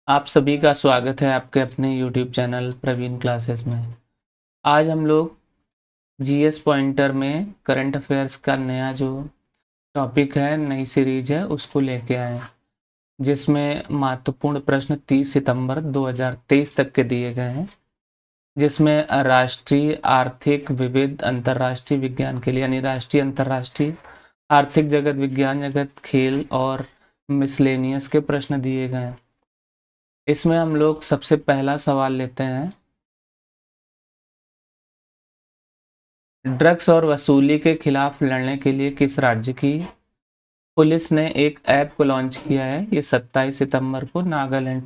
आप सभी का स्वागत है आपके अपने YouTube चैनल प्रवीण क्लासेस में। आज हम लोग जीएस पॉइंटर में करंट अफेयर्स का नया जो टॉपिक है, नई सीरीज है, उसको लेके आए हैं, जिसमें महत्वपूर्ण प्रश्न 30 सितंबर 2023 तक के दिए गए हैं, जिसमें राष्ट्रीय आर्थिक विविध अंतर्राष्ट्रीय विज्ञान के लिए यानी राष्ट्रीय अंतर्राष्ट्रीय आर्थिक जगत, विज्ञान जगत, खेल और मिसलेनियस के प्रश्न दिए गए हैं। इसमें हम लोग सबसे पहला सवाल लेते हैं। ड्रग्स और वसूली के खिलाफ लड़ने के लिए किस राज्य की पुलिस ने एक ऐप को लॉन्च किया है? ये 27 सितंबर को नागालैंड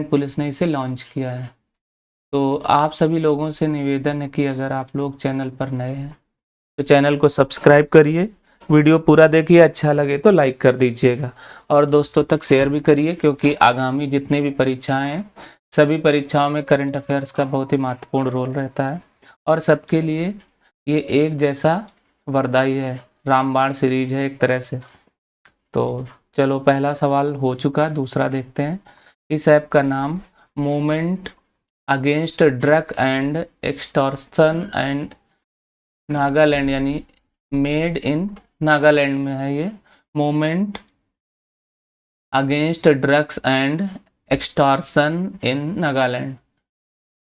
पुलिस ने इसे लॉन्च किया है। तो आप सभी लोगों से निवेदन है कि अगर आप लोग चैनल पर नए हैं तो चैनल को सब्सक्राइब करिए, वीडियो पूरा देखिए, अच्छा लगे तो लाइक कर दीजिएगा और दोस्तों तक शेयर भी करिए, क्योंकि आगामी जितनी भी परीक्षाएं हैं, सभी परीक्षाओं में करंट अफेयर्स का बहुत ही महत्वपूर्ण रोल रहता है और सबके लिए ये एक जैसा वरदाई है, रामबाण सीरीज है एक तरह से। तो चलो, पहला सवाल हो चुका, दूसरा देखते हैं। इस ऐप का नाम movement against drug and extortion and Nagaland यानी मेड इन नागालैंड में है। ये movement against drugs and extortion in Nagaland.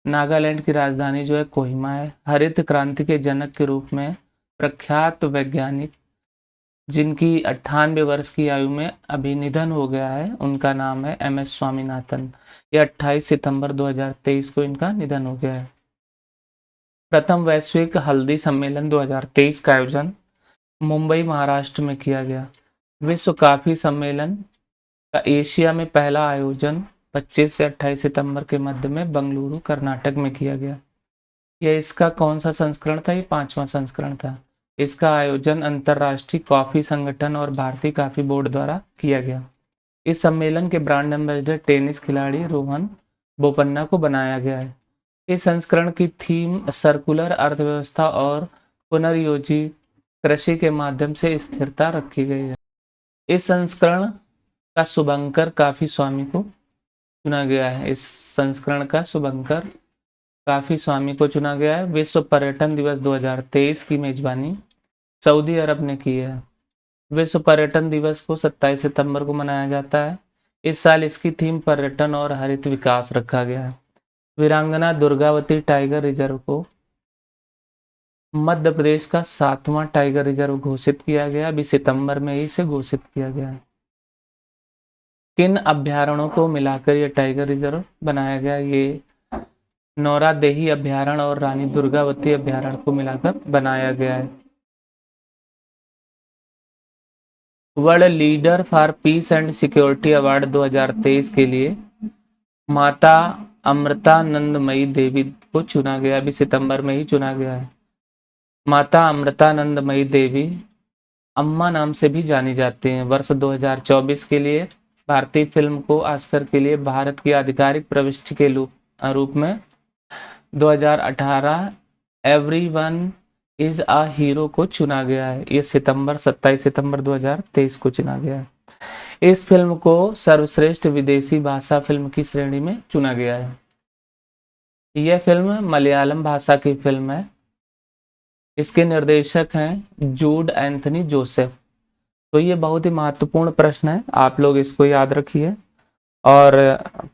Nagaland की राजधानी जो है कोहिमा है। हरित क्रांति के जनक के रूप में प्रख्यात वैज्ञानिक, जिनकी 98 वर्ष की आयु में अभी निधन हो गया है, उनका नाम है MS स्वामीनाथन। ये 28 सितंबर 2023 को इनका निधन हो गया है। प्रथम वैश्विक हल्दी सम्मेलन 2023 का आयोजन मुंबई महाराष्ट्र में किया गया। विश्व कॉफी सम्मेलन का एशिया में पहला आयोजन 25 से 28 सितंबर के मध्य में बंगलुरु कर्नाटक में किया गया। यह इसका कौन सा संस्करण था? ये 5वां संस्करण था। इसका आयोजन अंतर्राष्ट्रीय कॉफी संगठन और भारतीय कॉफी बोर्ड द्वारा किया गया। इस सम्मेलन के ब्रांड एम्बेसडर टेनिस खिलाड़ी रोहन बोपन्ना को बनाया गया है। इस संस्करण की थीम सर्कुलर अर्थव्यवस्था और पुनर्योजी कृषि के माध्यम से स्थिरता रखी गई है। इस संस्करण का शुभंकर काफी स्वामी को चुना गया है। इस संस्करण का शुभंकर काफी स्वामी को चुना गया है। विश्व पर्यटन दिवस 2023 की मेजबानी सऊदी अरब ने की है। विश्व पर्यटन दिवस को 27 सितंबर को मनाया जाता है। इस साल इसकी थीम पर्यटन और हरित विकास रखा गया है। वीरांगना दुर्गावती टाइगर रिजर्व को मध्य प्रदेश का 7वां टाइगर रिजर्व घोषित किया गया। अभी सितंबर में ही इसे घोषित किया गया है। किन अभ्यारण्यों को मिलाकर यह टाइगर रिजर्व बनाया गया? ये नौरादेही अभ्यारण्य और रानी दुर्गावती अभ्यारण्य को मिलाकर बनाया गया है। World leader for piece and security award 2023 के लिए माता अमृतानंदमयी देवी को चुना गया। अभी सितंबर में ही चुना गया है। माता अमृतानंदमयी देवी अम्मा नाम से भी जानी जाती हैं। वर्ष 2024 के लिए भारतीय फिल्म को ऑस्कर के लिए भारत की आधिकारिक प्रविष्टि के रूप में 2018 एवरीवन इज अ हीरो को चुना गया है। ये 27 सितंबर 2023 को चुना गया है। इस फिल्म को सर्वश्रेष्ठ विदेशी भाषा फिल्म की श्रेणी में चुना गया है। यह फिल्म मलयालम भाषा की फिल्म है। इसके निर्देशक हैं जूड एंथनी जोसेफ। तो ये बहुत ही महत्वपूर्ण प्रश्न है, आप लोग इसको याद रखिए और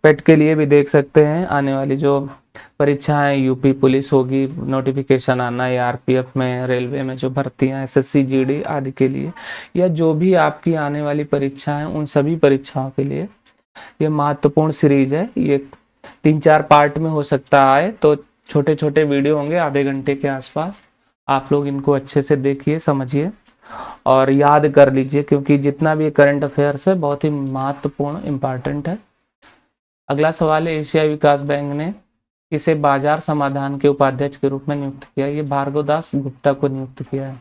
पेट के लिए भी देख सकते हैं। आने वाली जो परीक्षाएं यूपी पुलिस होगी, नोटिफिकेशन आना है आरपीएफ में, रेलवे में जो भर्तियां, एसएससी जीडी आदि के लिए, या जो भी आपकी आने वाली परीक्षाएं, उन सभी परीक्षाओं के लिए ये महत्वपूर्ण सीरीज है। ये 3-4 पार्ट में हो सकता है, तो छोटे छोटे वीडियो होंगे आधे घंटे के आसपास। आप लोग इनको अच्छे से देखिए, समझिए और याद कर लीजिए, क्योंकि जितना भी करंट अफेयर्स है बहुत ही महत्वपूर्ण, इंपॉर्टेंट है। अगला सवाल है, एशिया विकास बैंक ने इसे बाजार समाधान के उपाध्यक्ष के रूप में नियुक्त किया? ये भार्गव दास गुप्ता को नियुक्त किया है।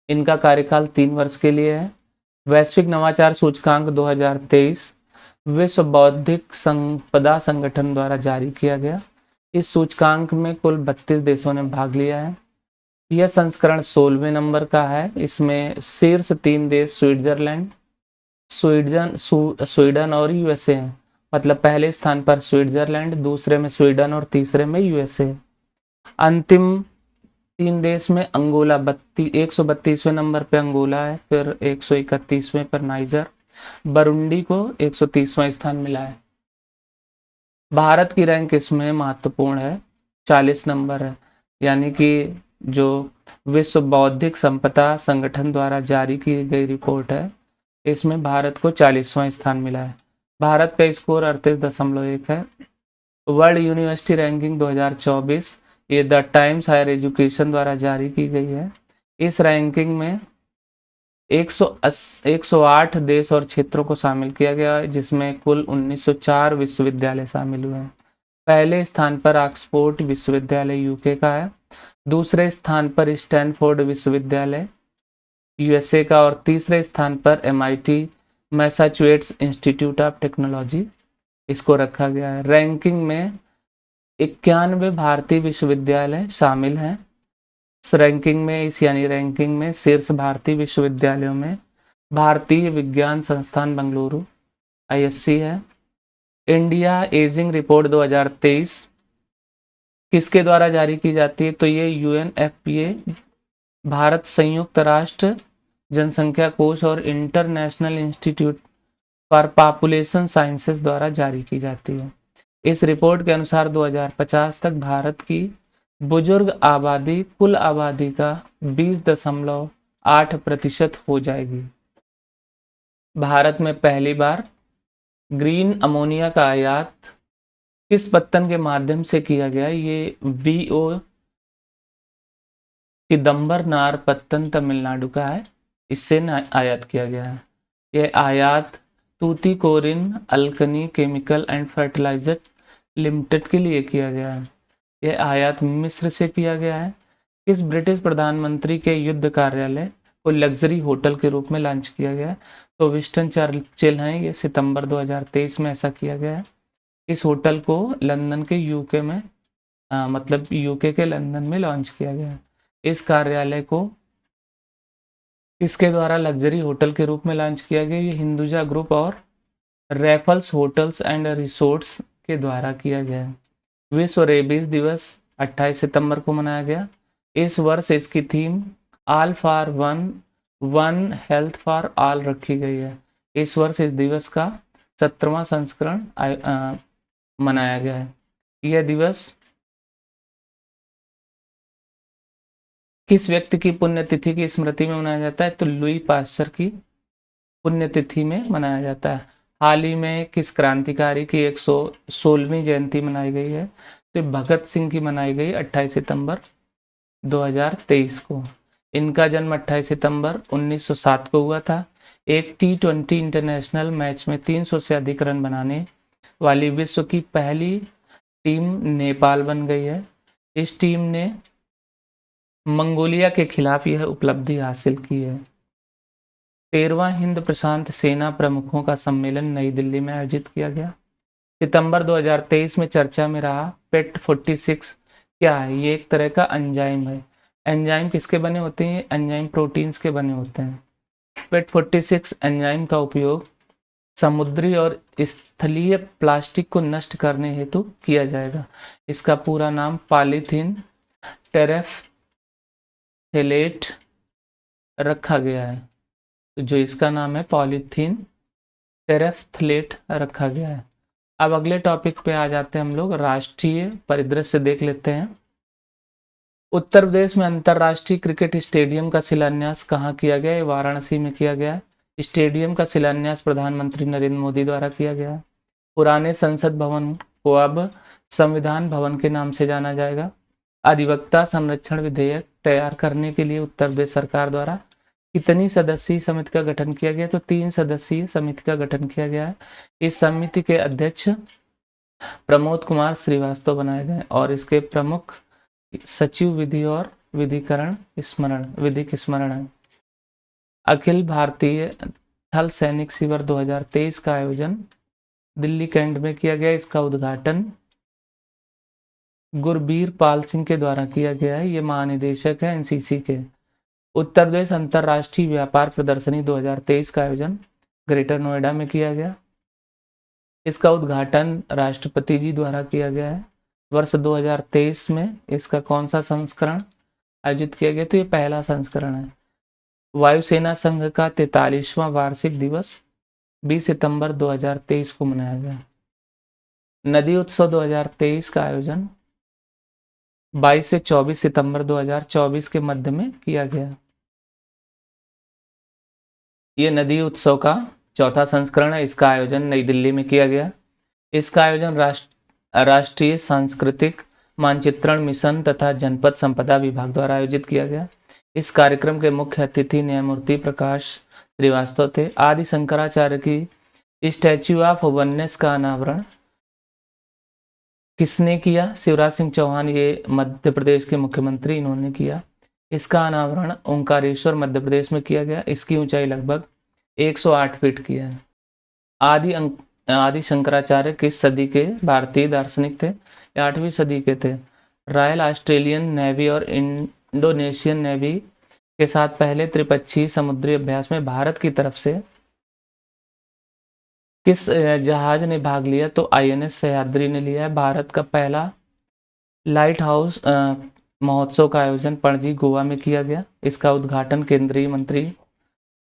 इनका कार्यकाल 3 वर्ष के लिए है। वैश्विक नवाचार सूचकांक 2023 विश्व बौद्धिक संपदा संगठन द्वारा जारी किया गया। इस सूचकांक में कुल 32 देशों ने भाग लिया है। यह संस्करण 16वें नंबर का है। इसमें शीर्ष 3 देश स्विट्जरलैंड, स्वीडन और यूएसए हैं। मतलब पहले स्थान पर स्विट्जरलैंड, दूसरे में स्वीडन और तीसरे में यूएसए। अंतिम 3 देश में अंगोला 132वें नंबर पे अंगोला है, फिर 131वें पर नाइजर, बरुंडी को 130वां स्थान मिला है। भारत की रैंक इसमें महत्वपूर्ण है, 40 नंबर है। यानी कि जो विश्व बौद्धिक संपदा संगठन द्वारा जारी की गई रिपोर्ट है, इसमें भारत को 40वां स्थान मिला है। भारत का स्कोर 38.1 है। वर्ल्ड यूनिवर्सिटी रैंकिंग 2024 ये द टाइम्स हायर एजुकेशन द्वारा जारी की गई है। इस रैंकिंग में 108 देश और क्षेत्रों को शामिल किया गया है, जिसमें कुल 1904 विश्वविद्यालय शामिल हुए हैं। पहले स्थान पर ऑक्सफोर्ड विश्वविद्यालय यूके का है, दूसरे स्थान पर स्टैनफोर्ड विश्वविद्यालय यूएसए का, और तीसरे स्थान पर MIT Massachusetts institute of technology इसको रखा गया है। रैंकिंग में 91 भारतीय विश्वविद्यालय शामिल हैं। इस रैंकिंग में रैंकिंग में शीर्ष भारतीय विश्वविद्यालयों में भारतीय विज्ञान संस्थान बेंगलुरु ISC है। इंडिया एजिंग रिपोर्ट 2023 किसके द्वारा जारी की जाती है? तो ये UNFPA, भारत संयुक्त राष्ट्र जनसंख्या कोष और international institute for population sciences द्वारा जारी की जाती है। इस रिपोर्ट के अनुसार 2050 तक भारत की बुजुर्ग आबादी कुल आबादी का 20.8% हो जाएगी। भारत में पहली बार ग्रीन अमोनिया का आयात किस पत्तन के माध्यम से किया गया? ये VO चिदम्बरनार पत्तन तमिलनाडु का है, इससे आयात किया गया है। यह आयात तूतीकोरिन अल्कनी केमिकल एंड फर्टिलाइजर लिमिटेड के लिए किया गया है। यह आयात मिस्र से किया गया है। इस ब्रिटिश प्रधानमंत्री के युद्ध कार्यालय को लग्जरी होटल के रूप में लॉन्च किया गया है? तो विंस्टन चर्चिल हैं, ये सितंबर 2023 में ऐसा किया गया है। इस होटल को लंदन के यूके में मतलब यूके के लंदन में लॉन्च किया गया है। इस कार्यालय को किसके द्वारा लग्जरी होटल के रूप में लॉन्च किया गया? ये हिंदुजा ग्रुप और रैफल्स होटल्स एंड रिसोर्ट्स के द्वारा किया गया है। विश्व रेबीज दिवस 28 सितंबर को मनाया गया। इस वर्ष इसकी theme all for one, one health for all रखी गई है। इस वर्ष इस दिवस का 17वां संस्करण मनाया गया है। यह दिवस किस व्यक्ति की पुण्यतिथि की स्मृति में मनाया जाता है? तो लुई पास्चर की पुण्यतिथि में मनाया जाता है। हाल ही में किस क्रांतिकारी की 116वीं जयंती मनाई गई है? तो भगत सिंह की मनाई गई 28 सितंबर 2023 को। इनका जन्म 28 सितंबर 1907 को हुआ था। एक T20 इंटरनेशनल मैच में 300 से अधिक रन बनाने वाली विश्व की पहली टीम नेपाल बन गई है। इस टीम ने मंगोलिया के खिलाफ यह उपलब्धि हासिल की है। 13वां हिंद प्रशांत सेना प्रमुखों का सम्मेलन नई दिल्ली में आयोजित किया गया। सितंबर 2023 में चर्चा में रहा पेट 46 क्या है? ये एक तरह का एंजाइम है। एंजाइम किसके बने होते हैं? एंजाइम प्रोटीन्स के बने होते हैं। पेट 46 एंजाइम का उपयोग समुद्री और स्थलीय प्लास्टिक को नष्ट करने हेतु किया जाएगा। इसका पूरा नाम पॉलीथीन टेरेफ्थेलेट रखा गया है। तो जो इसका नाम है पॉलीथीन टेरेफ्थलेट रखा गया है। अब अगले टॉपिक पे आ जाते हैं हम लोग, राष्ट्रीय परिदृश्य देख लेते हैं। उत्तर प्रदेश में अंतर्राष्ट्रीय क्रिकेट स्टेडियम का शिलान्यास कहाँ किया गया? वाराणसी में किया गया। स्टेडियम का शिलान्यास प्रधानमंत्री नरेंद्र मोदी द्वारा किया गया। पुराने संसद भवन को अब संविधान भवन के नाम से जाना जाएगा। अधिवक्ता संरक्षण विधेयक तैयार करने के लिए उत्तर प्रदेश सरकार द्वारा कितनी सदस्यीय समिति का गठन किया गया? तो 3 सदस्यीय समिति का गठन किया गया है। इस समिति के अध्यक्ष प्रमोद कुमार श्रीवास्तव बनाए गए और इसके प्रमुख सचिव विधि और विधिक स्मरण है। अखिल भारतीय थल सैनिक शिविर 2023 का आयोजन दिल्ली कैंट में किया गया। इसका उद्घाटन गुरबीर पाल सिंह के द्वारा किया गया है। ये महानिदेशक है NCC के। उत्तर प्रदेश अंतर्राष्ट्रीय व्यापार प्रदर्शनी 2023 का आयोजन ग्रेटर नोएडा में किया गया। इसका उद्घाटन राष्ट्रपति जी द्वारा किया गया है। वर्ष 2023 में इसका कौन सा संस्करण आयोजित किया गया? तो ये पहला संस्करण है। वायुसेना संघ का 43वां वार्षिक दिवस 20 सितंबर 2023 को मनाया गया। नदी उत्सव 2023 का आयोजन 22 से 24 सितंबर 2024 के मध्य में किया गया। ये नदी उत्सव का चौथा संस्करण है। इसका आयोजन नई दिल्ली में किया गया। इसका आयोजन राष्ट्रीय सांस्कृतिक मानचित्रण मिशन तथा जनपद संपदा विभाग द्वारा आयोजित किया गया। इस कार्यक्रम के मुख्य अतिथि न्यायमूर्ति प्रकाश श्रीवास्तव थे। आदि शंकराचार्य की स्टैच्यू ऑफ वननेस का अनावरण किसने किया? शिवराज सिंह चौहान, ये मध्य प्रदेश के मुख्यमंत्री, इन्होंने किया। इसका अनावरण ओंकारेश्वर मध्य प्रदेश में किया गया। इसकी ऊंचाई लगभग 108 फीट की है। आदि शंकराचार्य किस सदी के भारतीय दार्शनिक थे? 8वीं सदी के थे। रॉयल ऑस्ट्रेलियन नेवी और इंडोनेशियन नेवी के साथ पहले त्रिपक्षीय समुद्री अभ्यास में भारत की तरफ से किस जहाज ने भाग लिया? तो आईएनएस सह्याद्री ने लिया है। भारत का पहला लाइट हाउस महोत्सव का आयोजन पणजी गोवा में किया गया। इसका उद्घाटन केंद्रीय मंत्री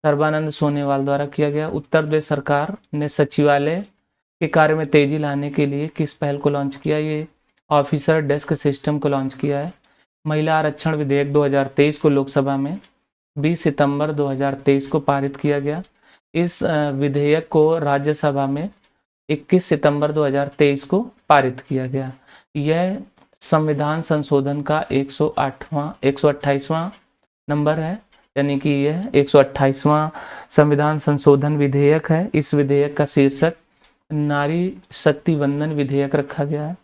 सर्बानंद सोनोवाल द्वारा किया गया। उत्तर प्रदेश सरकार ने सचिवालय के कार्य में तेजी लाने के लिए किस पहल को लॉन्च किया? ये ऑफिसर डेस्क सिस्टम को लॉन्च किया है। महिला आरक्षण विधेयक 2023 को लोकसभा में 20 सितंबर 2023 को पारित किया गया। इस विधेयक को राज्यसभा में 21 सितंबर 2023 को पारित किया गया। यह संविधान संशोधन का 128वां नंबर है, यानी कि यह 128वां संविधान संशोधन विधेयक है। इस विधेयक का शीर्षक नारी शक्ति वंदन विधेयक रखा गया है।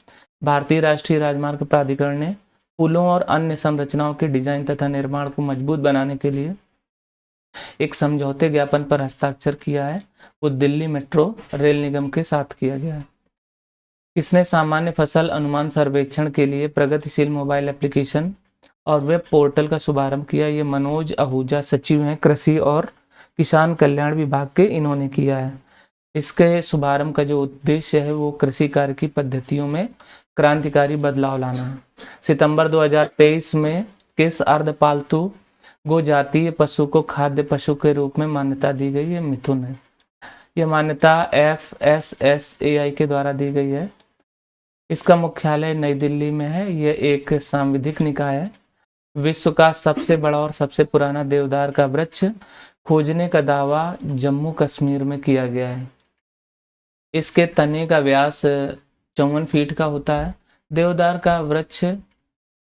भारतीय राष्ट्रीय राजमार्ग प्राधिकरण ने पुलों और अन्य संरचनाओं के डिजाइन तथा निर्माण को मजबूत बनाने के लिए एक समझौते ज्ञापन पर हस्ताक्षर किया है। वो दिल्ली मेट्रो रेल निगम के साथ किया गया है। किसने सामान्य फसल अनुमान सर्वेक्षण के लिए प्रगतिशील मोबाइल एप्लीकेशन और वेब पोर्टल का शुभारंभ किया? ये मनोज आहूजा सचिव हैं कृषि और किसान कल्याण विभाग के, इन्होंने किया है। इसके शुभारंभ का जो उद्देश्य है वो कृषि कार्य की पद्धतियों में क्रांतिकारी बदलाव लाना है। सितंबर 2023 में किस अर्धपालतू गो जातीय पशु को खाद्य पशु के रूप में मान्यता दी गई है? मिथुन है। यह मान्यता FSSAI के द्वारा दी गई है। इसका मुख्यालय नई दिल्ली में है। यह एक सांविधिक निकाय है। विश्व का सबसे बड़ा और सबसे पुराना देवदार का वृक्ष खोजने का दावा जम्मू कश्मीर में किया गया है। इसके तने का व्यास 54 फीट का होता है। देवदार का वृक्ष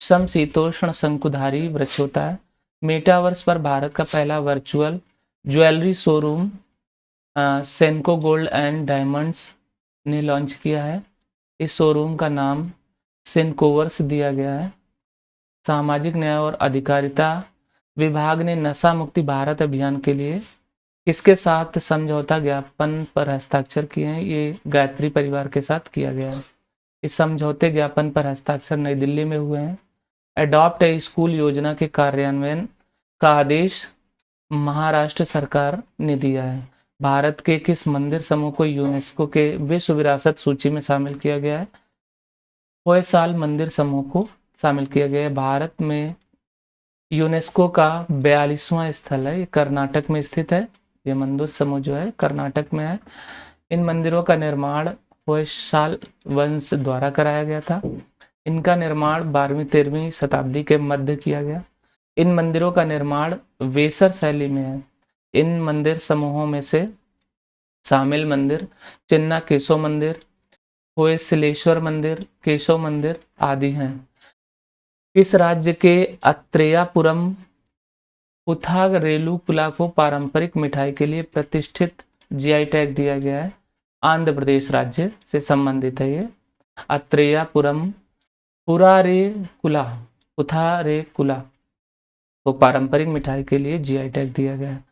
समशीतोष्ण शंकुधारी वृक्ष होता है। मेटावर्स पर भारत का पहला virtual jewellery showroom सेनको gold and diamonds ने लॉन्च किया है। इस शोरूम का नाम सेनकोवर्स दिया गया है। सामाजिक न्याय और अधिकारिता विभाग ने नशा मुक्ति भारत अभियान के लिए किसके साथ समझौता ज्ञापन पर हस्ताक्षर किए हैं? ये गायत्री परिवार के साथ किया गया है। इस समझौते ज्ञापन पर हस्ताक्षर नई दिल्ली में हुए हैं। एडॉप्ट ए स्कूल योजना के कार्यान्वयन का आदेश महाराष्ट्र सरकार ने दिया है। भारत के किस मंदिर समूह को यूनेस्को के विश्व विरासत सूची में शामिल किया गया है? होयसाल मंदिर समूह को शामिल किया गया है। भारत में यूनेस्को का 42वां स्थल है। ये कर्नाटक में स्थित है। ये मंदिर समूह जो है कर्नाटक में है। इन मंदिरों का निर्माण होयसाल वंश द्वारा कराया गया था। इनका निर्माण 12वीं-13वीं शताब्दी के मध्य किया गया। इन मंदिरों का निर्माण वेसर शैली में है। इन मंदिर समूहों में से शामिल मंदिर चिन्ना केशव मंदिर, होयसलेश्वर मंदिर, केशव मंदिर आदि हैं। इस राज्य के अत्रेयापुरम पुथारेलू पुला को पारंपरिक मिठाई के लिए प्रतिष्ठित जीआई टैग दिया गया है। आंध्र प्रदेश राज्य से संबंधित है ये। अत्रेयापुरम पुथारेकुला को पारंपरिक मिठाई के लिए जीआई टैग दिया गया है।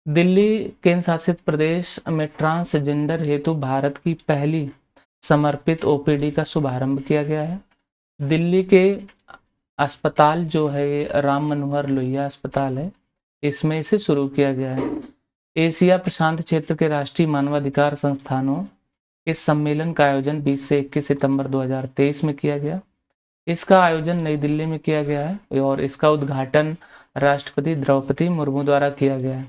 दिल्ली केंद्र शासित प्रदेश में ट्रांसजेंडर हेतु भारत की पहली समर्पित ओपीडी का शुभारंभ किया गया है। दिल्ली के अस्पताल जो है ये राम मनोहर लोहिया अस्पताल है, इसमें इसे शुरू किया गया है। एशिया प्रशांत क्षेत्र के राष्ट्रीय मानवाधिकार संस्थानों इस सम्मेलन का आयोजन 20 से 21 सितंबर 2023 में किया गया। इसका आयोजन नई दिल्ली में किया गया है और इसका उद्घाटन राष्ट्रपति द्रौपदी मुर्मू द्वारा किया गया है।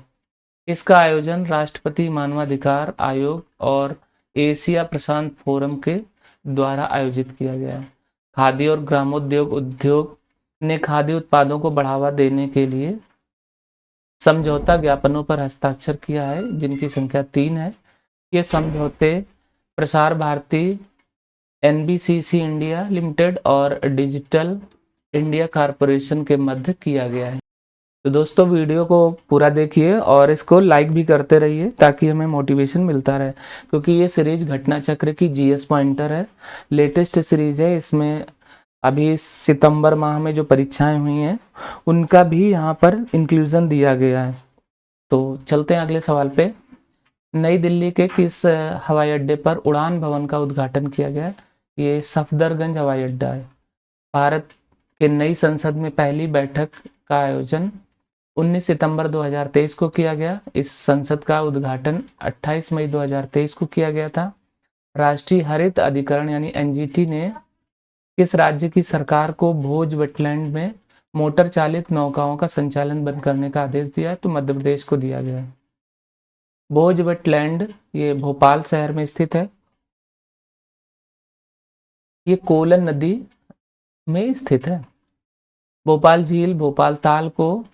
इसका आयोजन राष्ट्रपति मानवाधिकार आयोग और एशिया प्रशांत फोरम के द्वारा आयोजित किया गया है। खादी और ग्रामोद्योग उद्योग ने खादी उत्पादों को बढ़ावा देने के लिए समझौता ज्ञापनों पर हस्ताक्षर किया है, जिनकी संख्या 3 है। ये समझौते Prasar Bharati, NBCC India limited और डिजिटल इंडिया कॉरपोरेशन के मध्य किया गया है। तो दोस्तों वीडियो को पूरा देखिए और इसको लाइक भी करते रहिए ताकि हमें मोटिवेशन मिलता रहे, क्योंकि ये सीरीज घटना चक्र की जीएस पॉइंटर है, लेटेस्ट सीरीज है। इसमें अभी सितंबर माह में जो परीक्षाएं हुई हैं उनका भी यहाँ पर इंक्लूजन दिया गया है। तो चलते हैं अगले सवाल पे। नई दिल्ली के किस हवाई अड्डे पर उड़ान भवन का उद्घाटन किया गया है? ये सफदरगंज हवाई अड्डा है। भारत के नई संसद में पहली बैठक का आयोजन 19 सितंबर 2023 को किया गया। इस संसद का उद्घाटन 28 मई 2023 को किया गया था। राष्ट्रीय हरित अधिकरण यानी एनजीटी ने किस राज्य की सरकार को भोज वेटलैंड में मोटर चालित नौकाओं का संचालन बंद करने का आदेश दिया है? तो मध्य प्रदेश को दिया गया है। भोज वेटलैंड ये भोपाल शहर में स्थित है। ये कोलन नदी में स्थित है। भोपाल झील भोपाल ताल को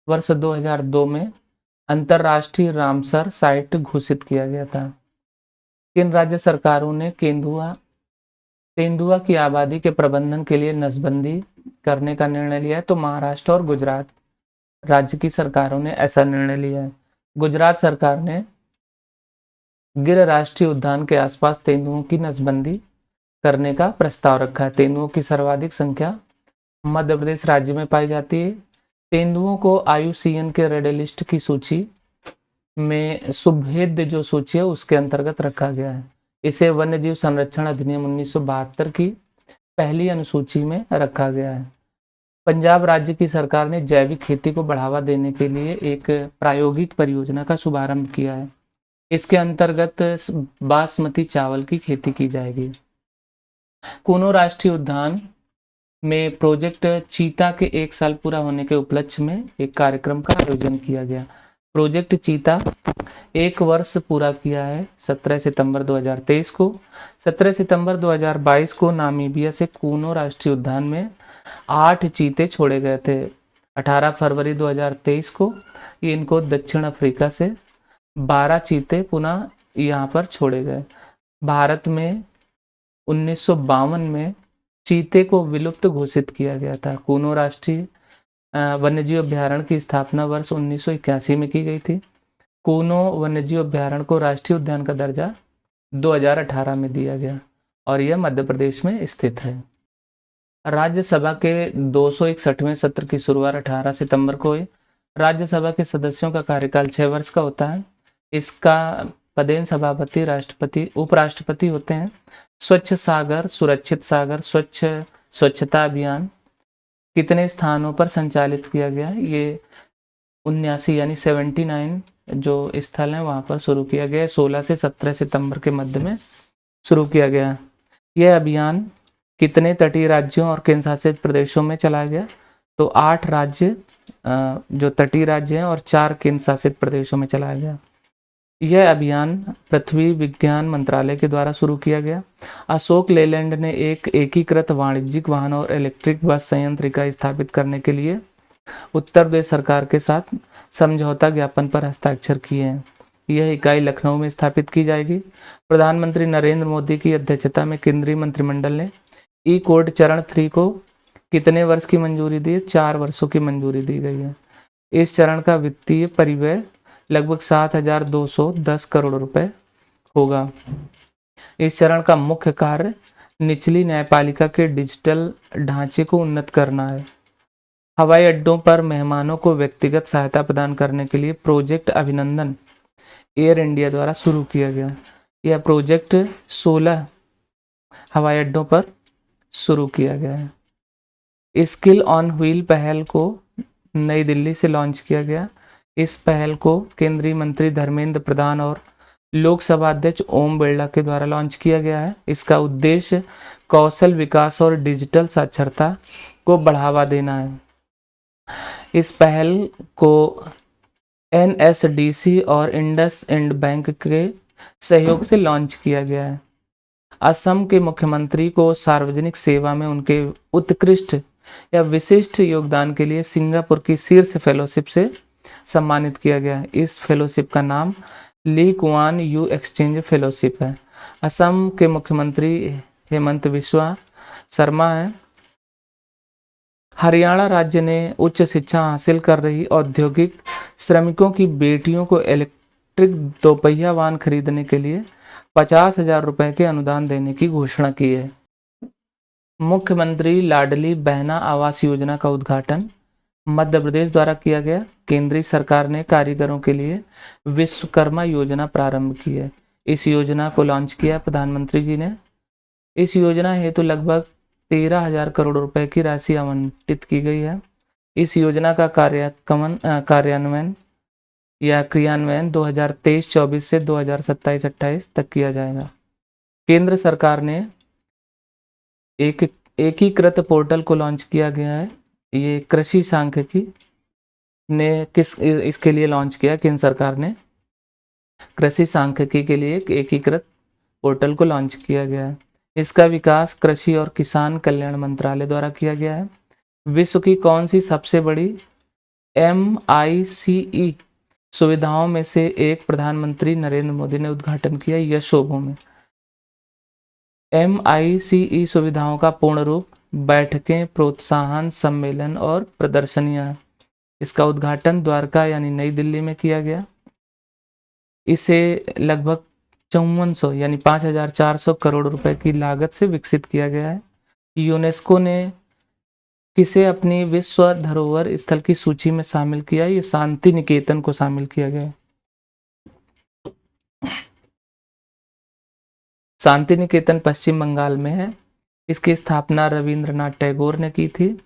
वर्ष 2002 में अंतर्राष्ट्रीय रामसर साइट घोषित किया गया था। किन राज्य सरकारों ने तेंदुआ की आबादी के प्रबंधन के लिए नसबंदी करने का निर्णय लिया है? तो महाराष्ट्र और गुजरात राज्य की सरकारों ने ऐसा निर्णय लिया है। गुजरात सरकार ने गिर राष्ट्रीय उद्यान के आसपास तेंदुओं की नसबंदी करने का प्रस्ताव रखा है। तेंदुओं की सर्वाधिक संख्या मध्य प्रदेश राज्य में पाई जाती है। तेंदुओं को IUCN के रेड लिस्ट की सूची में सुभेद्य जो सूची है उसके अंतर्गत रखा गया है। इसे वन्यजीव संरक्षण अधिनियम 1972 की पहली अनुसूची में रखा गया है। पंजाब राज्य की सरकार ने जैविक खेती को बढ़ावा देने के लिए एक प्रायोगिक परियोजना का शुभारंभ किया है। इसके अंतर्गत बासमती चावल की खेती की जाएगी। कूनो राष्ट्रीय उद्यान में प्रोजेक्ट चीता के 1 साल पूरा होने के उपलक्ष्य में एक कार्यक्रम का आयोजन किया गया। प्रोजेक्ट चीता 1 वर्ष पूरा किया है 17 सितंबर 2023 को। 17 सितंबर 2022 को नामीबिया से कूनो राष्ट्रीय उद्यान में 8 चीते छोड़े गए थे। 18 फरवरी 2023 को इनको दक्षिण अफ्रीका से 12 चीते पुनः यहाँ पर छोड़े गए। भारत में 1952 में चीते को विलुप्त घोषित किया गया था। कूनो राष्ट्रीय वन्यजीव अभ्यारण्य की स्थापना वर्ष 1981 में की गई थी। कूनो वन्यजीव अभ्यारण्य को राष्ट्रीय उद्यान का दर्जा 2018 में दिया गया और यह मध्य प्रदेश में स्थित है। राज्यसभा के 261वें सत्र की शुरुआत 18 सितंबर को हुई। राज्यसभा के सदस्यों का कार्यकाल 6 वर्ष का होता है। इसका पदेन सभापति, राष्ट्रपति, उपराष्ट्रपति होते हैं। स्वच्छ सागर, सुरक्षित सागर, स्वच्छता अभियान कितने स्थानों पर संचालित किया गया? ये 79 यानी 79 जो स्थल हैं वहां पर शुरू किया गया। 16 से 17 सितंबर के मध्य में शुरू किया गया। यह अभियान कितने तटीय राज्यों और केंद्र शासित प्रदेशों में चलाया गया? तो 8 राज्य जो तटीय राज्य हैं और 4 केंद्र शासित प्रदेशों में चलाया गया। यह अभियान पृथ्वी विज्ञान मंत्रालय के द्वारा शुरू किया गया। अशोक लेलैंड ने एक एकीकृत वाणिज्यिक वाहन और इलेक्ट्रिक बस संयंत्र इकाई स्थापित करने के लिए उत्तर प्रदेश सरकार के साथ समझौता ज्ञापन पर हस्ताक्षर किए हैं। यह इकाई लखनऊ में स्थापित की जाएगी। प्रधानमंत्री नरेंद्र मोदी की अध्यक्षता में केंद्रीय मंत्रिमंडल ने ई कोड चरण 3 को कितने वर्ष की मंजूरी दी? 4 वर्षों की मंजूरी दी गई है। इस चरण का वित्तीय परिव्यय लगभग 7,210 करोड़ रुपए होगा। इस चरण का मुख्य कार्य निचली न्यायपालिका के डिजिटल ढांचे को उन्नत करना है। हवाई अड्डों पर मेहमानों को व्यक्तिगत सहायता प्रदान करने के लिए प्रोजेक्ट अभिनंदन एयर इंडिया द्वारा शुरू किया गया। यह प्रोजेक्ट 16 हवाई अड्डों पर शुरू किया गया है। स्किल ऑन व्हील पहल को नई दिल्ली से लॉन्च किया गया। इस पहल को केंद्रीय मंत्री धर्मेंद्र प्रधान और लोकसभा अध्यक्ष ओम बिरला के द्वारा लॉन्च किया गया है। इसका उद्देश्य कौशल विकास और डिजिटल साक्षरता को बढ़ावा देना है। इस पहल को एनएसडीसी और इंडसइंड बैंक के सहयोग से लॉन्च किया गया है। असम के मुख्यमंत्री को सार्वजनिक सेवा में उनके उत्कृष्ट या विशिष्ट योगदान के लिए सिंगापुर की शीर्ष फेलोशिप से सम्मानित किया गया है। इस फेलोशिप का नाम Lee Kuan Yew exchange fellowship है। असम के मुख्यमंत्री हेमंत बिस्वा शर्मा हैं। हरियाणा राज्य ने उच्च शिक्षा हासिल कर रही औद्योगिक श्रमिकों की बेटियों को इलेक्ट्रिक दोपहिया वाहन खरीदने के लिए 50,000 रुपए के अनुदान देने की घोषणा की है। मुख्यमंत्री लाडली बहना आवास योजना का उद्घाटन मध्य प्रदेश द्वारा किया गया। केंद्रीय सरकार ने कारीगरों के लिए विश्वकर्मा योजना प्रारंभ की है। इस योजना को लॉन्च किया प्रधानमंत्री जी ने। इस योजना हेतु लगभग 13,000 करोड़ रुपए की राशि आवंटित की गई है। इस योजना का क्रियान्वयन 2023-24 से 2027-28 तक किया जाएगा। केंद्र सरकार ने एक एकीकृत पोर्टल को लॉन्च किया गया है। ये कृषि सांख्यिकी ने इसके लिए लॉन्च किया। केंद्र सरकार ने कृषि सांख्यिकी के लिए एक एकीकृत पोर्टल को लॉन्च किया गया है। इसका विकास कृषि और किसान कल्याण मंत्रालय द्वारा किया गया है। विश्व की कौन सी सबसे बड़ी MICE सुविधाओं में से एक प्रधानमंत्री नरेंद्र मोदी ने उद्घाटन किया? यशोभू में। MICE सुविधाओं का पूर्ण रूप बैठकें, प्रोत्साहन, सम्मेलन और प्रदर्शनियां। इसका उद्घाटन द्वारका यानी नई दिल्ली में किया गया। इसे लगभग 5400 यानी 5,400 करोड़ रुपए की लागत से विकसित किया गया है। यूनेस्को ने किसे अपनी विश्व धरोहर स्थल की सूची में शामिल किया? ये शांति निकेतन को शामिल किया गया। शांति निकेतन पश्चिम बंगाल में है। इसकी स्थापना रविंद्रनाथ टैगोर ने की थी।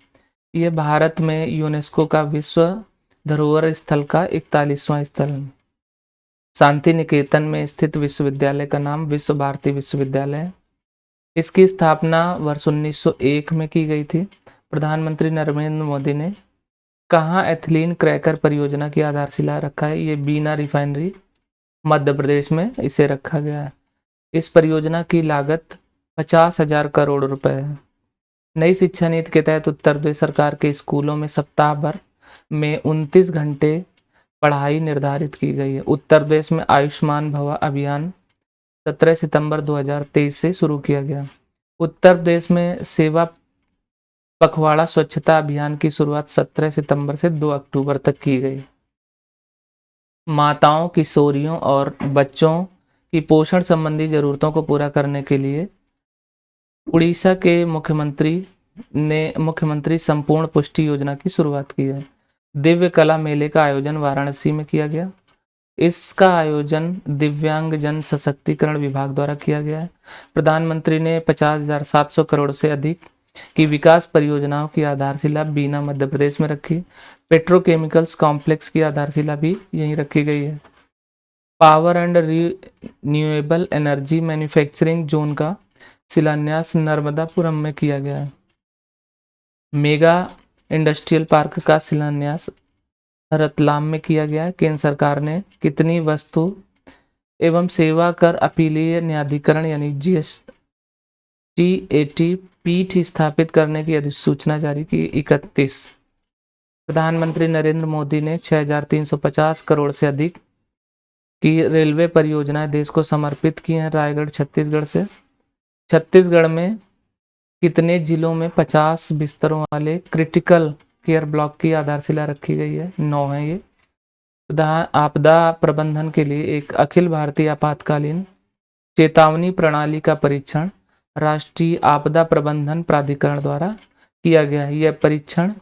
यह भारत में यूनेस्को का विश्व धरोहर स्थल का 41वां स्थल है। शांति निकेतन में स्थित विश्वविद्यालय का नाम विश्व भारती विश्वविद्यालय है। इसकी स्थापना वर्ष 1901 में की गई थी। प्रधानमंत्री नरेंद्र मोदी ने कहाँ एथिलीन क्रैकर परियोजना की आधारशिला रखा है? ये बीना रिफाइनरी मध्य प्रदेश में इसे रखा गया है। इस परियोजना की लागत 50,000 करोड़ रुपए है। नई शिक्षा नीति के तहत उत्तर प्रदेश सरकार के स्कूलों में सप्ताह भर में 29 घंटे पढ़ाई निर्धारित की गई है। उत्तर प्रदेश में आयुष्मान भव अभियान 17 सितंबर 2023 से शुरू किया गया। उत्तर प्रदेश में सेवा पखवाड़ा स्वच्छता अभियान की शुरुआत 17 सितंबर से 2 अक्टूबर तक की गई। माताओं, किशोरियों और बच्चों की पोषण संबंधी जरूरतों को पूरा करने के लिए उड़ीसा के मुख्यमंत्री संपूर्ण पुष्टि योजना की शुरुआत की है। दिव्य कला मेले का आयोजन वाराणसी में किया गया। इसका आयोजन दिव्यांग जन सशक्तिकरण विभाग द्वारा किया गया है। प्रधानमंत्री ने 50,700 करोड़ से अधिक की विकास परियोजनाओं की आधारशिला बीना मध्य प्रदेश में रखी। पेट्रोकेमिकल्स कॉम्प्लेक्स की आधारशिला भी यहीं रखी गई है। Power and renewable energy manufacturing zone का शिलान्यास नर्मदापुरम में किया गया है। मेगा इंडस्ट्रियल पार्क का शिलान्यास रतलाम में किया गया है। केंद्र सरकार ने कितनी वस्तु एवं सेवा कर अपीलीय न्यायाधिकरण यानी GST पीठ स्थापित करने की अधिसूचना जारी की? 31। प्रधानमंत्री नरेंद्र मोदी ने 6,350 करोड़ से अधिक की रेलवे परियोजनाएं देश को समर्पित की हैं। रायगढ़ छत्तीसगढ़ से। छत्तीसगढ़ में कितने जिलों में 50 बिस्तरों वाले क्रिटिकल केयर ब्लॉक की आधारशिला रखी गई है? 9 है ये। आपदा प्रबंधन के लिए एक अखिल भारतीय आपातकालीन चेतावनी प्रणाली का परीक्षण राष्ट्रीय आपदा प्रबंधन प्राधिकरण द्वारा किया गया है। यह परीक्षण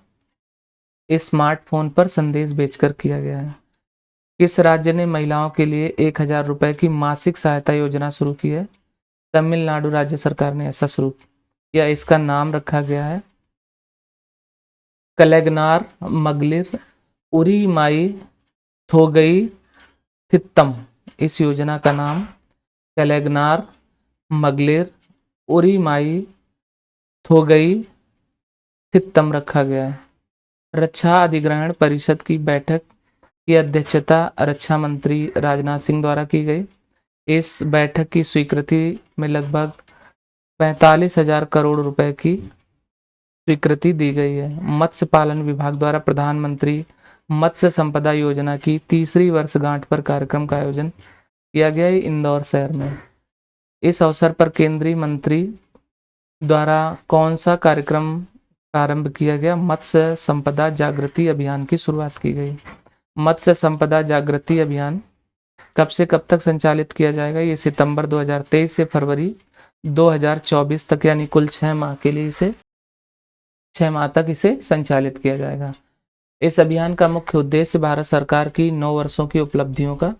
स्मार्टफोन पर संदेश भेजकर किया गया है। किस राज्य ने महिलाओं के लिए 1,000 रुपए की मासिक सहायता योजना शुरू की है? तमिलनाडु राज्य सरकार ने ऐसा शुरू किया। इसका नाम रखा गया है कलेगनार मगलिर उरीमाई थोगई-थित्तम। इस योजना का नाम केलगनार मगलेर उरीमाई थोगई-थित्तम रखा गया है। रक्षा अधिग्रहण परिषद की बैठक की अध्यक्षता रक्षा मंत्री राजनाथ सिंह द्वारा की गई। इस बैठक की स्वीकृति में लगभग 45,000 करोड़ रुपए की स्वीकृति दी गई है। मत्स्य पालन विभाग द्वारा प्रधानमंत्री मत्स्य संपदा योजना की तीसरी वर्षगांठ पर कार्यक्रम का आयोजन किया गया है इंदौर शहर में। इस अवसर पर केंद्रीय मंत्री द्वारा कौन सा कार्यक्रम प्रारंभ किया गया? मत्स्य संपदा जागृति अभियान की शुरुआत की गई। मत्स्य संपदा जागृति अभियान कब से कब तक संचालित किया जाएगा? ये सितंबर 2023 से फरवरी 2024 तक, यानी कुल 6 माह के लिए 6 माह तक इसे संचालित किया जाएगा। इस अभियान का मुख्य उद्देश्य भारत सरकार की 9 वर्षों की उपलब्धियों का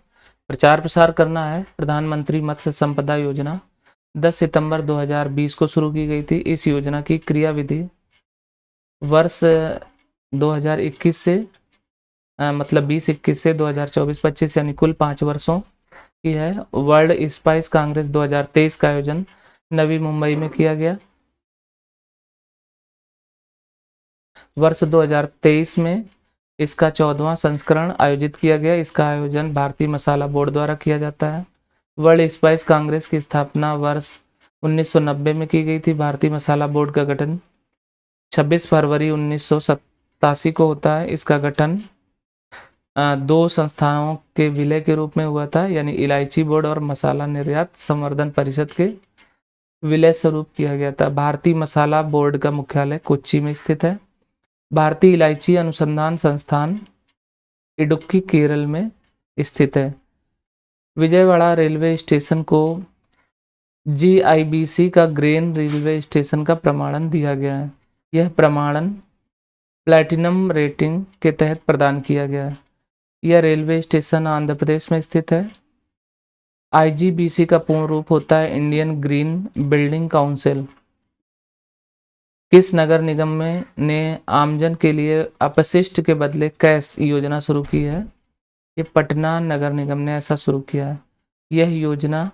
प्रचार प्रसार करना है। प्रधानमंत्री मत्स्य संपदा योजना 10 सितंबर 2020 को शुरू की गई थी। इस योजना की क्रियाविधि वर्ष 2021 से मतलब 2021 से 2024-25 यानी कुल 5 वर्षों की है। वर्ल्ड स्पाइस कांग्रेस 2023 का आयोजन नवी मुंबई में किया गया। वर्ष 2023 में इसका 14वां संस्करण आयोजित किया गया। इसका आयोजन भारतीय मसाला बोर्ड द्वारा किया जाता है। वर्ल्ड स्पाइस कांग्रेस की स्थापना वर्ष 1990 में की गई थी। भारतीय मसाला बोर्ड का गठन 26 फरवरी 1987 को होता है। इसका गठन 2 संस्थाओं के विलय के रूप में हुआ था, यानी इलायची बोर्ड और मसाला निर्यात संवर्धन परिषद के विलय स्वरूप किया गया था। भारतीय मसाला बोर्ड का मुख्यालय कोच्चि में स्थित है। भारतीय इलायची अनुसंधान संस्थान इडुक्की केरल में स्थित है। विजयवाड़ा रेलवे स्टेशन को GIBC का ग्रेन रेलवे स्टेशन का प्रमाणन दिया गया है। यह प्रमाणन प्लैटिनम रेटिंग के तहत प्रदान किया गया है। यह रेलवे स्टेशन आंध्र प्रदेश में स्थित है। IGBC का पूर्ण रूप होता है इंडियन ग्रीन बिल्डिंग काउंसिल। किस नगर निगम में ने आमजन के लिए अपशिष्ट के बदले कैश योजना शुरू की है? ये पटना नगर निगम ने ऐसा शुरू किया है। यह योजना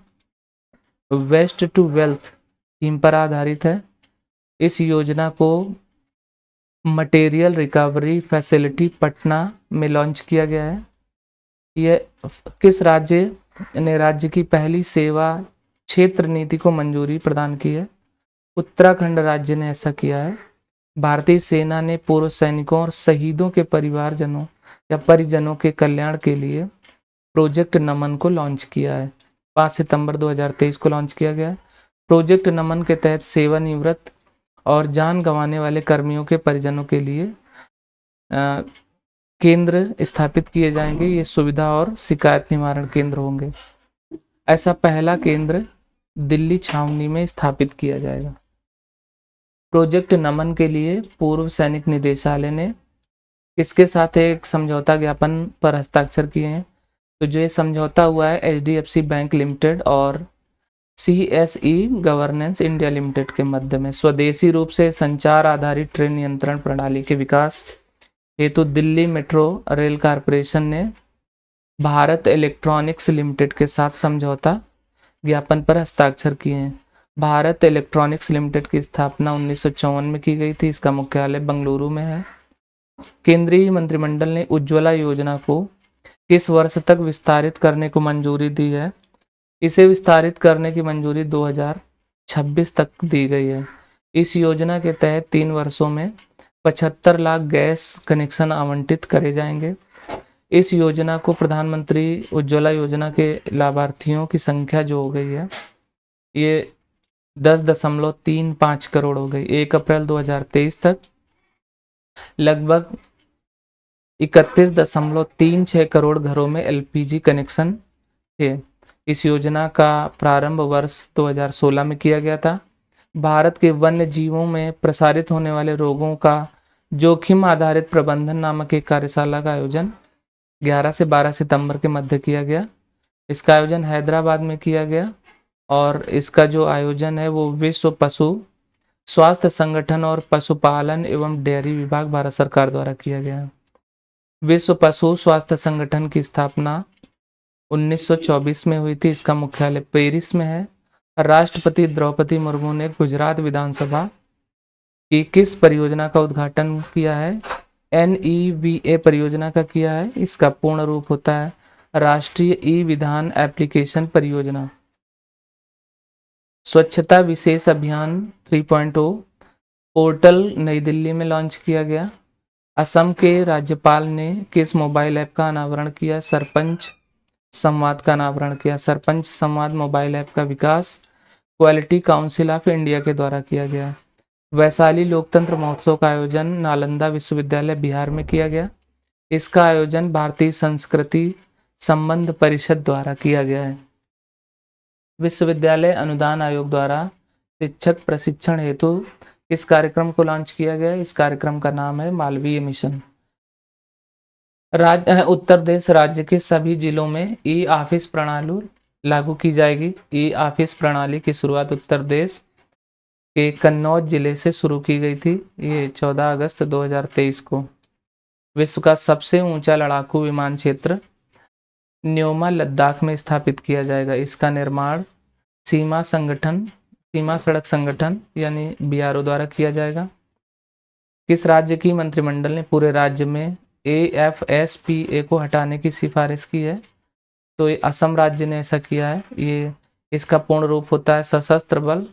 वेस्ट टू वेल्थ थीम पर आधारित है। इस योजना को मटेरियल रिकवरी फैसिलिटी पटना में लॉन्च किया गया है। यह किस राज्य ने राज्य की पहली सेवा क्षेत्र नीति को मंजूरी प्रदान की है? उत्तराखंड राज्य ने ऐसा किया है। भारतीय सेना ने पूर्व सैनिकों और शहीदों के परिवारजनों या परिजनों के कल्याण के लिए प्रोजेक्ट नमन को लॉन्च किया है। 5 सितंबर 2023 को लॉन्च किया गया। प्रोजेक्ट नमन के तहत सेवानिवृत्त और जान गंवाने वाले कर्मियों के परिजनों के लिए केंद्र स्थापित किए जाएंगे। ये सुविधा और शिकायत निवारण केंद्र होंगे। ऐसा पहला केंद्र दिल्ली छावनी में स्थापित किया जाएगा। प्रोजेक्ट नमन के लिए पूर्व सैनिक निदेशालय ने किसके साथ एक समझौता ज्ञापन पर हस्ताक्षर किए हैं? तो जो ये समझौता हुआ है HDFC बैंक लिमिटेड और CSE गवर्नेंस इंडिया लिमिटेड के मध्य में। स्वदेशी रूप से संचार आधारित ट्रेन नियंत्रण प्रणाली के विकास हेतु दिल्ली मेट्रो रेल कॉरपोरेशन ने भारत इलेक्ट्रॉनिक्स लिमिटेड के साथ समझौता ज्ञापन पर हस्ताक्षर किए हैं। भारत इलेक्ट्रॉनिक्स लिमिटेड की स्थापना 1954 में की गई थी। इसका मुख्यालय बेंगलुरु में है। केंद्रीय मंत्रिमंडल ने उज्ज्वला योजना को किस वर्ष तक विस्तारित करने को मंजूरी दी है? इसे विस्तारित करने की मंजूरी 2026 तक दी गई है। इस योजना के तहत 3 वर्षों में 75 लाख गैस कनेक्शन आवंटित करे जाएंगे। इस योजना को प्रधानमंत्री उज्ज्वला योजना के लाभार्थियों की संख्या जो हो गई है ये 10.35 करोड़ हो गई। 1 अप्रैल 2023 तक लगभग 31.36 करोड़ घरों में LPG कनेक्शन थे। इस योजना का प्रारंभ वर्ष 2016 में किया गया था। भारत के वन्य जीवों में प्रसारित होने वाले रोगों का जोखिम आधारित प्रबंधन नामक एक कार्यशाला का आयोजन 11 से 12 सितंबर के मध्य किया गया। इसका आयोजन हैदराबाद में किया गया और इसका जो आयोजन है वो विश्व पशु स्वास्थ्य संगठन और पशुपालन एवं डेयरी विभाग भारत सरकार द्वारा किया गया। विश्व पशु स्वास्थ्य संगठन की स्थापना 1924 में हुई थी। इसका मुख्यालय पेरिस में है। राष्ट्रपति द्रौपदी मुर्मू ने गुजरात विधानसभा की किस परियोजना का उद्घाटन किया है? NEVA परियोजना का किया है। इसका पूर्ण रूप होता है राष्ट्रीय ई विधान एप्लीकेशन परियोजना। स्वच्छता विशेष अभियान 3.0 पोर्टल नई दिल्ली में लॉन्च किया गया। असम के राज्यपाल ने किस मोबाइल ऐप का अनावरण किया? सरपंच संवाद का अनावरण किया। सरपंच संवाद मोबाइल ऐप का विकास क्वालिटी काउंसिल ऑफ इंडिया के द्वारा किया गया। वैशाली लोकतंत्र महोत्सव का आयोजन नालंदा विश्वविद्यालय बिहार में किया गया। इसका आयोजन भारतीय संस्कृति संबंध परिषद द्वारा किया गया है। विश्वविद्यालय अनुदान आयोग द्वारा शिक्षक प्रशिक्षण हेतु इस कार्यक्रम को लॉन्च किया गया। इस कार्यक्रम का नाम है मालवीय मिशन। उत्तर प्रदेश राज्य के सभी जिलों में ई ऑफिस प्रणाली लागू की जाएगी। ई ऑफिस प्रणाली की शुरुआत उत्तर प्रदेश के कन्नौज जिले से शुरू की गई थी। ये 14 अगस्त 2023 को। विश्व का सबसे ऊंचा लड़ाकू विमान क्षेत्र न्योमा लद्दाख में स्थापित किया जाएगा। इसका निर्माण सीमा सड़क संगठन यानी BRO द्वारा किया जाएगा। किस राज्य की मंत्रिमंडल ने पूरे राज्य में AFSPA को हटाने की सिफारिश की है? तो ये असम राज्य ने ऐसा किया है। ये इसका पूर्ण रूप होता है सशस्त्र बल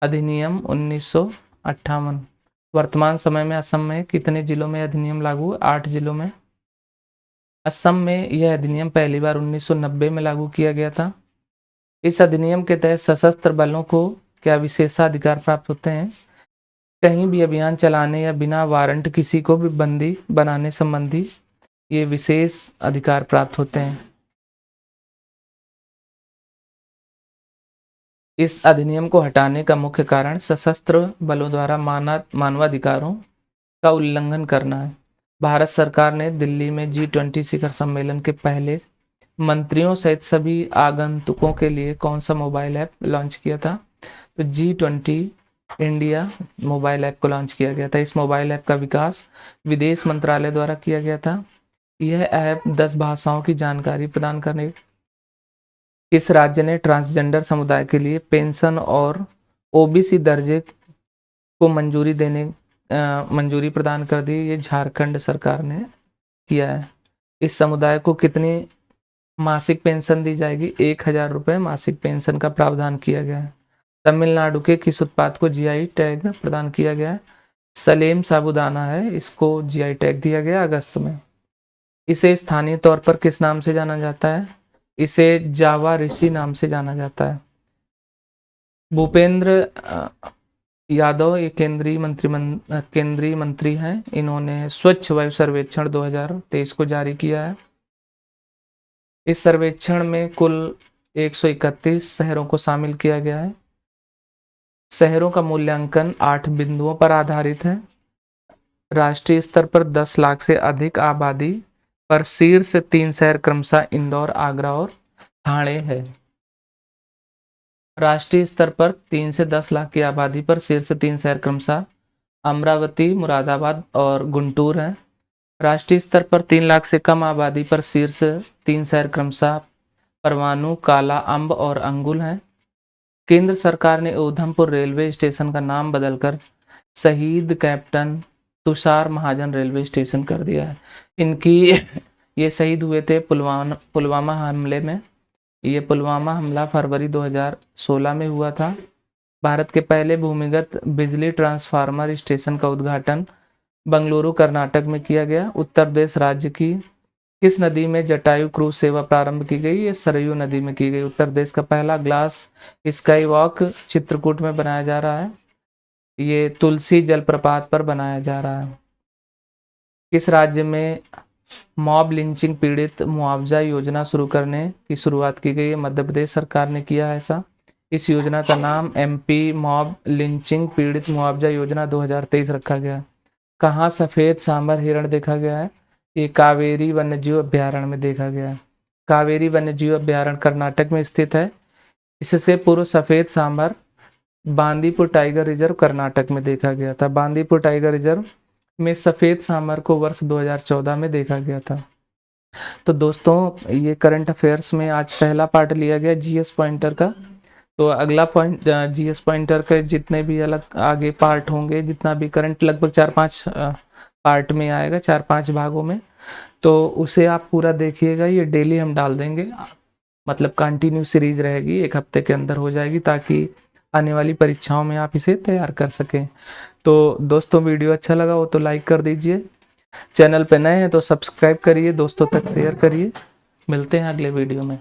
अधिनियम 1958। वर्तमान समय में असम में कितने जिलों में अधिनियम लागू है? 8 जिलों में। असम में यह अधिनियम पहली बार 1990 में लागू किया गया था। इस अधिनियम के तहत सशस्त्र बलों को क्या विशेषाधिकार प्राप्त होते हैं? कहीं भी अभियान चलाने या बिना वारंट किसी को भी बंदी बनाने संबंधी ये विशेष अधिकार प्राप्त होते हैं। इस अधिनियम को हटाने का मुख्य कारण सशस्त्र बलों द्वारा मानवाधिकारों का उल्लंघन करना है। भारत सरकार ने दिल्ली में G20 शिखर सम्मेलन के पहले मंत्रियों सहित सभी आगंतुकों के लिए कौन सा मोबाइल ऐप लॉन्च किया था? तो G20 इंडिया मोबाइल ऐप को लॉन्च किया गया था। इस मोबाइल ऐप का विकास विदेश मंत्रालय द्वारा किया गया था। यह ऐप 10 भाषाओं की जानकारी प्रदान करने। इस राज्य ने ट्रांसजेंडर समुदाय के लिए पेंशन और OBC दर्जे को मंजूरी प्रदान कर दी। ये झारखंड सरकार ने किया है। इस समुदाय को कितनी मासिक पेंशन दी जाएगी? 1000 रुपये मासिक पेंशन का प्रावधान किया गया है। तमिलनाडु के किस उत्पाद को GI टैग प्रदान किया गया है? सलेम साबूदाना है, इसको GI टैग दिया गया अगस्त में। इसे स्थानीय तौर पर किस नाम से जाना जाता है? इसे जावा ऋषि नाम से जाना जाता है। भूपेंद्र यादव ये केंद्रीय मंत्री हैं। इन्होंने स्वच्छ वायु सर्वेक्षण 2023 को जारी किया है। इस सर्वेक्षण में कुल 131 शहरों को शामिल किया गया है। शहरों का मूल्यांकन 8 बिंदुओं पर आधारित है। राष्ट्रीय स्तर पर 10 लाख से अधिक आबादी पर शीर्ष 3 शहर क्रमशः इंदौर, आगरा और ठाणे है। राष्ट्रीय स्तर पर 3 से 10 लाख की आबादी पर शीर्ष 3 शहर क्रमशः अमरावती, मुरादाबाद और गुंटूर हैं। राष्ट्रीय स्तर पर 3 लाख से कम आबादी पर शीर्ष 3 शहर क्रमशः परवाणु, काला अम्ब और अंगुल हैं। केंद्र सरकार ने उधमपुर रेलवे स्टेशन का नाम बदलकर शहीद कैप्टन तुषार महाजन रेलवे स्टेशन कर दिया है। ये शहीद हुए थे पुलवामा हमले में। ये पुलवामा हमला फरवरी 2016 में हुआ था। भारत के पहले भूमिगत बिजली ट्रांसफार्मर स्टेशन का उद्घाटन बंगलुरु, कर्नाटक में किया गया। उत्तर प्रदेश राज्य की किस नदी में जटायु क्रूज सेवा प्रारंभ की गई? ये सरयू नदी में की गई। उत्तर प्रदेश का पहला ग्लास स्काई वॉक चित्रकूट में बनाया जा रहा है। ये तुलसी जलप्रपात पर बनाया जा रहा है। किस राज्य में मॉब लिंचिंग पीड़ित मुआवजा योजना शुरू करने की शुरुआत की गई है? मध्य प्रदेश सरकार ने किया है ऐसा। इस योजना का नाम MP मॉब लिंचिंग पीड़ित मुआवजा योजना 2023 रखा गया। कहाँ सफेद सांबर हिरण देखा गया है? ये कावेरी वन्यजीव अभ्यारण्य में देखा गया है। कावेरी वन्यजीव अभ्यारण्य कर्नाटक में स्थित है। इससे पूर्व सफेद सांबर बांदीपुर टाइगर रिजर्व कर्नाटक में देखा गया था। बांदीपुर टाइगर रिजर्व में सफ़ेद सांभर को वर्ष 2014 में देखा गया था। तो दोस्तों ये करंट अफेयर्स में आज पहला पार्ट लिया गया जीएस पॉइंटर का। तो अगला पॉइंट जीएस पॉइंटर के जितने भी अलग आगे पार्ट होंगे, जितना भी करंट लगभग 4-5 पार्ट में आएगा, 4-5 भागों में, तो उसे आप पूरा देखिएगा। ये डेली हम डाल देंगे, मतलब कंटिन्यू सीरीज रहेगी, 1 हफ्ते के अंदर हो जाएगी, ताकि आने वाली परीक्षाओं में आप इसे तैयार कर सकें। तो दोस्तों वीडियो अच्छा लगा हो तो लाइक कर दीजिए, चैनल पे नए हैं तो सब्सक्राइब करिए, दोस्तों तक शेयर करिए। मिलते हैं अगले वीडियो में।